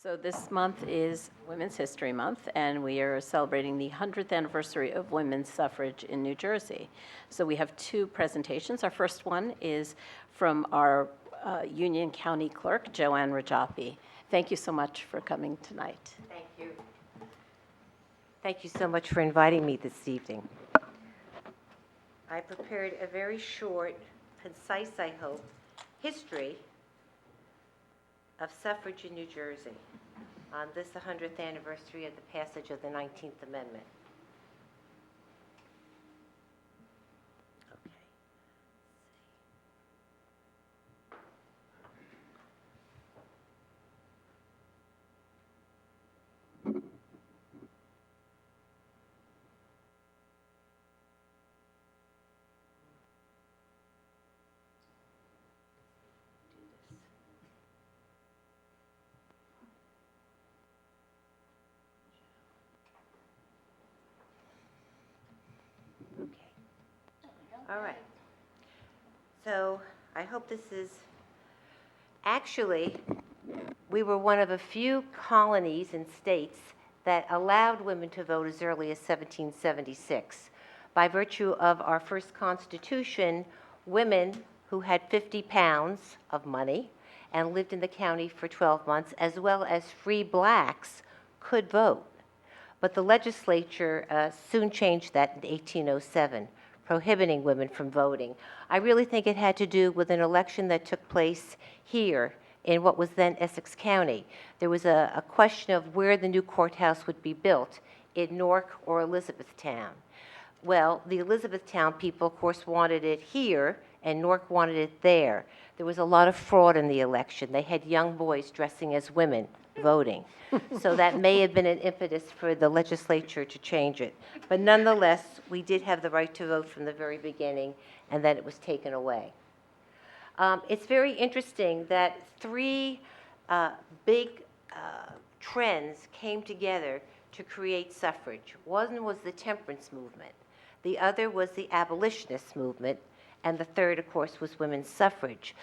So this month is Women's History Month, and we are celebrating the 100th anniversary of women's suffrage in New Jersey. So we have two presentations. Our first one is from our Union County Clerk, Joanne Rajapi. Thank you so much for coming tonight. Thank you. Thank you so much for inviting me this evening. I prepared a very short, concise, I hope, history of suffrage in New Jersey on this 100th anniversary of the passage of the 19th Amendment. Okay. All right. So I hope this is, actually, we were one of a few colonies and states that allowed women to vote as early as 1776. By virtue of our first constitution, women who had 50 pounds of money and lived in the county for 12 months, as well as free blacks, could vote. But the legislature soon changed that in 1807, prohibiting women from voting. I really think it had to do with an election that took place here in what was then Essex County. There was a question of where the new courthouse would be built, in Newark or Elizabethtown. Well, the Elizabethtown people, of course, wanted it here, and Newark wanted it there. There was a lot of fraud in the election. They had young boys dressing as women voting. So that may have been an impetus for the legislature to change it. But nonetheless, we did have the right to vote from the very beginning, and then it was taken away. It's very interesting that three big trends came together to create suffrage. One was the temperance movement. The other was the abolitionist movement. And the third, of course, was women's suffrage.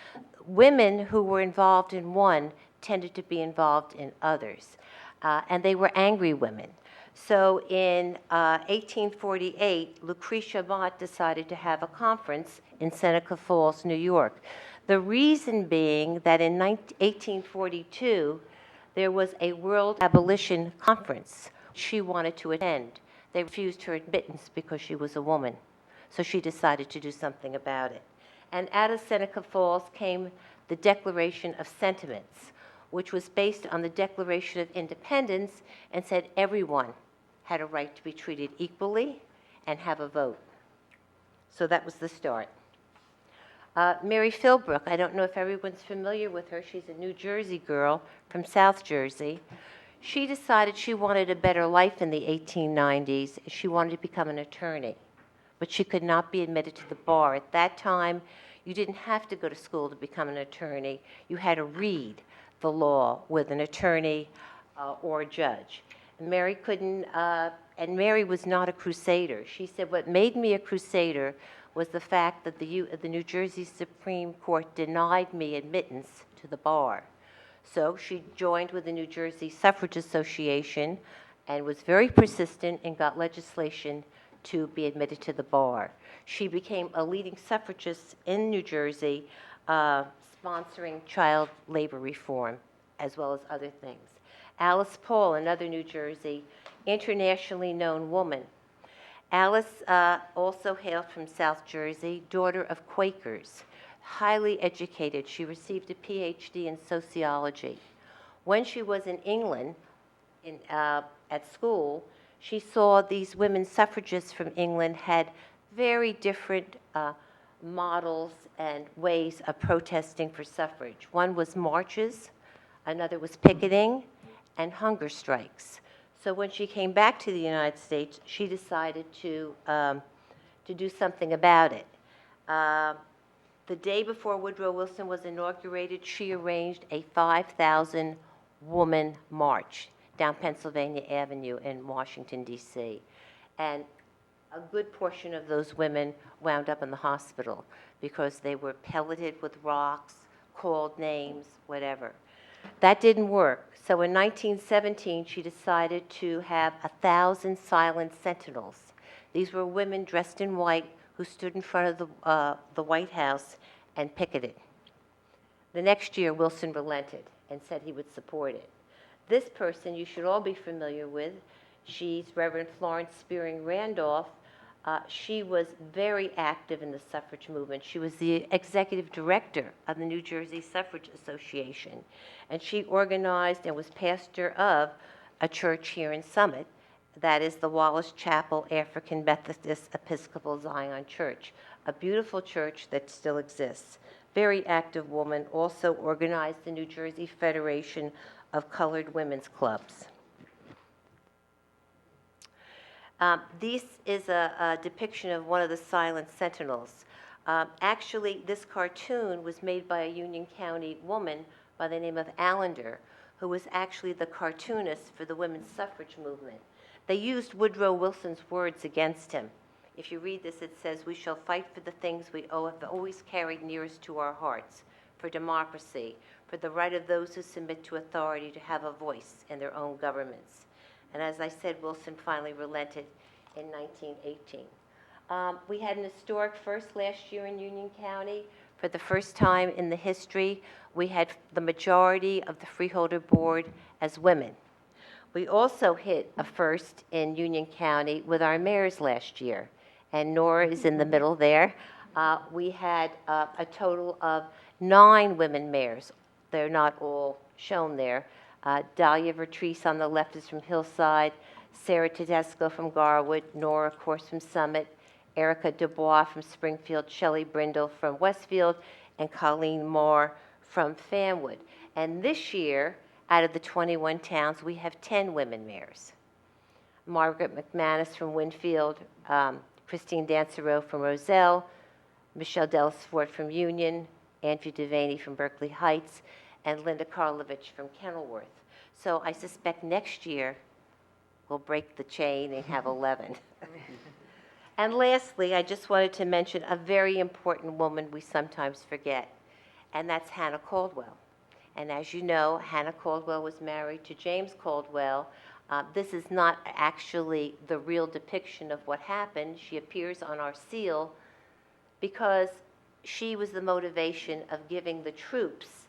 Women who were involved in one tended to be involved in others. And they were angry women. So in 1848, Lucretia Mott decided to have a conference in Seneca Falls, New York. The reason being that in 1842, there was a World Abolition Conference she wanted to attend. They refused her admittance because she was a woman. So she decided to do something about it. And out of Seneca Falls came the Declaration of Sentiments, which was based on the Declaration of Independence and said everyone had a right to be treated equally and have a vote. So that was the start. Mary Philbrook, I don't know if everyone's familiar with her. She's a New Jersey girl from South Jersey. She decided she wanted a better life in the 1890s. She wanted to become an attorney, but she could not be admitted to the bar. At that time, you didn't have to go to school to become an attorney. You had to read the law with an attorney or a judge. And Mary couldn't, and Mary was not a crusader. She said, what made me a crusader was the fact that the New Jersey Supreme Court denied me admittance to the bar. So she joined with the New Jersey Suffrage Association and was very persistent and got legislation to be admitted to the bar. She became a leading suffragist in New Jersey, sponsoring child labor reform, as well as other things. Alice Paul, another New Jersey, internationally known woman. Alice also hailed from South Jersey, daughter of Quakers, highly educated. She received a PhD in sociology. When she was in England at school, she saw these women suffragists from England had very different models and ways of protesting for suffrage. One was marches, another was picketing, and hunger strikes. So when she came back to the United States, she decided to do something about it. The day before Woodrow Wilson was inaugurated, she arranged a 5,000 woman march down Pennsylvania Avenue in Washington, D.C. And a good portion of those women wound up in the hospital because they were pelleted with rocks, called names, whatever. That didn't work. So in 1917, she decided to have 1,000 silent sentinels. These were women dressed in white who stood in front of the White House and picketed. The next year, Wilson relented and said he would support it. This person you should all be familiar with. She's Reverend Florence Spearing Randolph. She was very active in the suffrage movement. She was the executive director of the New Jersey Suffrage Association, and she organized and was pastor of a church here in Summit, that is the Wallace Chapel African Methodist Episcopal Zion Church, a beautiful church that still exists. Very active woman, also organized the New Jersey Federation of Colored Women's Clubs. This is a depiction of one of the silent sentinels. Actually, this cartoon was made by a Union County woman by the name of Allender, who was actually the cartoonist for the women's suffrage movement. They used Woodrow Wilson's words against him. If you read this, it says, "We shall fight for the things we have always carried nearest to our hearts, for democracy, for the right of those who submit to authority to have a voice in their own governments." And as I said, Wilson finally relented in 1918. We had an historic first last year in Union County. For the first time in the history, we had the majority of the Freeholder Board as women. We also hit a first in Union County with our mayors last year, and Nora is in the middle there. We had a total of 9 women mayors. They're not all shown there. Dahlia Vertreese on the left is from Hillside, Sarah Tedesco from Garwood, Nora, of course, from Summit, Erica Dubois from Springfield, Shelley Brindle from Westfield, and Colleen Moore from Fanwood. And this year, out of the 21 towns, we have 10 women mayors. Margaret McManus from Winfield, Christine Dansereau from Roselle, Michelle Dellisfort from Union, Andrew Devaney from Berkeley Heights, and Linda Karlovich from Kenilworth. So I suspect next year we'll break the chain and have 11. And lastly, I just wanted to mention a very important woman we sometimes forget, and that's Hannah Caldwell. And as you know, Hannah Caldwell was married to James Caldwell. This is not actually the real depiction of what happened. She appears on our seal because she was the motivation of giving the troops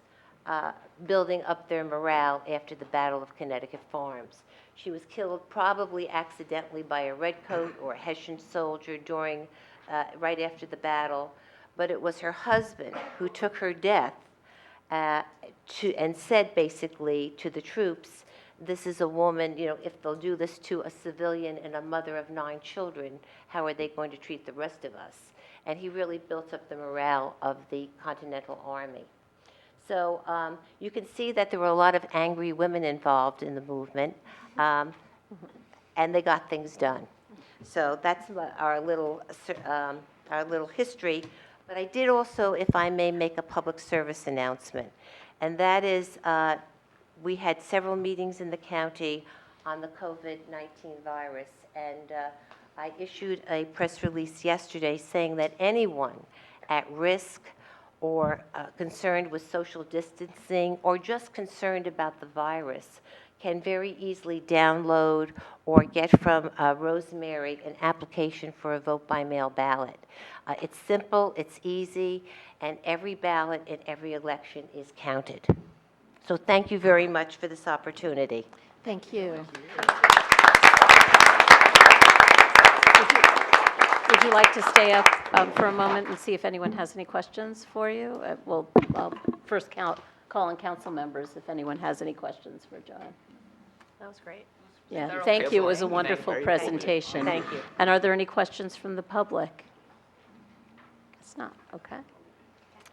building up their morale after the Battle of Connecticut Farms. She was killed probably accidentally by a redcoat or a Hessian soldier during, right after the battle, but it was her husband who took her death and said basically to the troops, this is a woman, you know, if they'll do this to a civilian and a mother of 9 children, how are they going to treat the rest of us? And he really built up the morale of the Continental Army. So you can see that there were a lot of angry women involved in the movement, and they got things done. So that's our little history. But I did also, if I may, make a public service announcement, and that is we had several meetings in the county on the COVID-19 virus, and I issued a press release yesterday saying that anyone at risk or concerned with social distancing or just concerned about the virus can very easily download or get from Rosemary an application for a vote-by-mail ballot. It's simple, it's easy, and every ballot in every election is counted. So thank you very much for this opportunity. Thank you. Would you like to stay up for a moment and see if anyone has any questions for you? We'll first call on council members if anyone has any questions for John. That was great. Yeah, Thorough thank you. It was a presentation. wonderful Very presentation. Thank you. And are there any questions from the public? It's not, okay.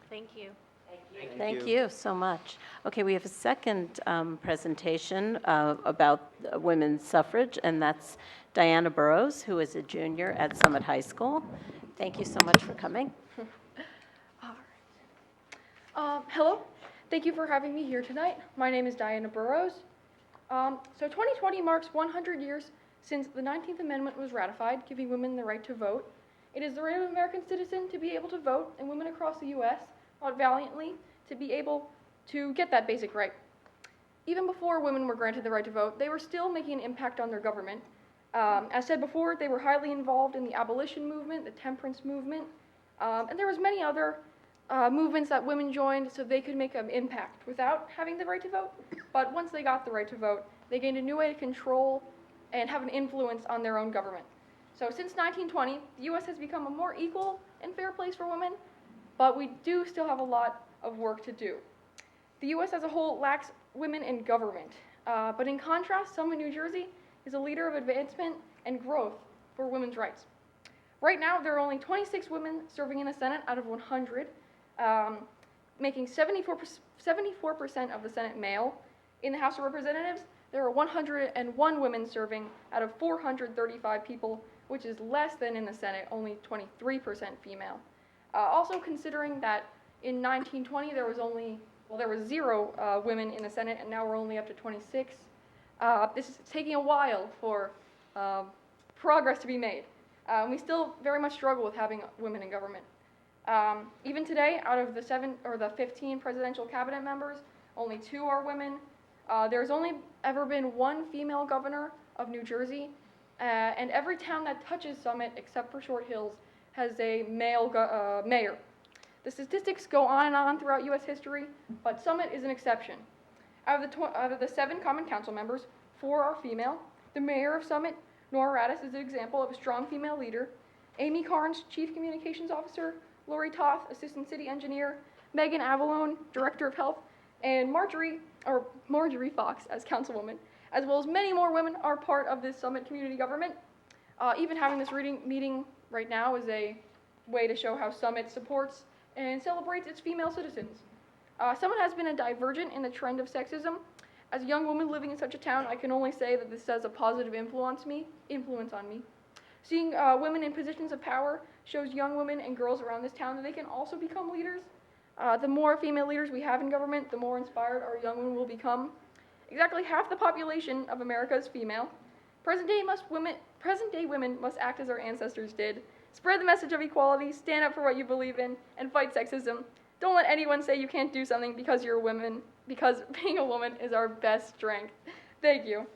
Thank you. Thank you so much. Okay, we have a second presentation about women's suffrage, and that's Diana Burrows, who is a junior at Summit High School. Thank you so much for coming. Hello. Thank you for having me here tonight. My name is Diana Burrows. So 2020 marks 100 years since the 19th Amendment was ratified, giving women the right to vote. It is the right of an American citizen to be able to vote, and women across the U.S. fought valiantly to be able to get that basic right. even before women were granted the right to vote, they were still making an impact on their government. As said before, they were highly involved in the abolition movement, the temperance movement, and there was many other movements that women joined so they could make an impact without having the right to vote. But once they got the right to vote, they gained a new way to control and have an influence on their own government. So since 1920, the U.S. has become a more equal and fair place for women, but we do still have a lot of work to do. The U.S. as a whole lacks women in government, but in contrast, Summit, New Jersey is a leader of advancement and growth for women's rights. Right now, there are only 26 women serving in the Senate out of 100, making 74% of the Senate male. In the House of Representatives, there are 101 women serving out of 435 people, which is less than in the Senate, only 23% female. Also considering that in 1920 there was 0 women in the Senate, and now we're only up to 26. This is taking a while for progress to be made. We still very much struggle with having women in government. Even today, out of the 15 presidential cabinet members, only 2 are women. There's only ever been 1 female governor of New Jersey, and every town that touches Summit, except for Short Hills, has a male mayor. The statistics go on and on throughout U.S. history, but Summit is an exception. Out of the 7 common council members, 4 are female. The mayor of Summit, Nora Radis, is an example of a strong female leader. Amy Carnes, chief communications officer, Lori Toth, assistant city engineer, Megan Avalone, director of health, and Marjorie Fox as councilwoman, as well as many more women are part of this Summit community government. Even having this meeting right now is a way to show how Summit supports and celebrates its female citizens. Summit has been a divergent in the trend of sexism. As a young woman living in such a town, I can only say that this has a positive influence on me. Seeing women in positions of power shows young women and girls around this town that they can also become leaders. The more female leaders we have in government, the more inspired our young women will become. Exactly half the population of America is female. Present-day women must act as our ancestors did. Spread the message of equality, stand up for what you believe in, and fight sexism. Don't let anyone say you can't do something because you're a woman, because being a woman is our best strength. Thank you.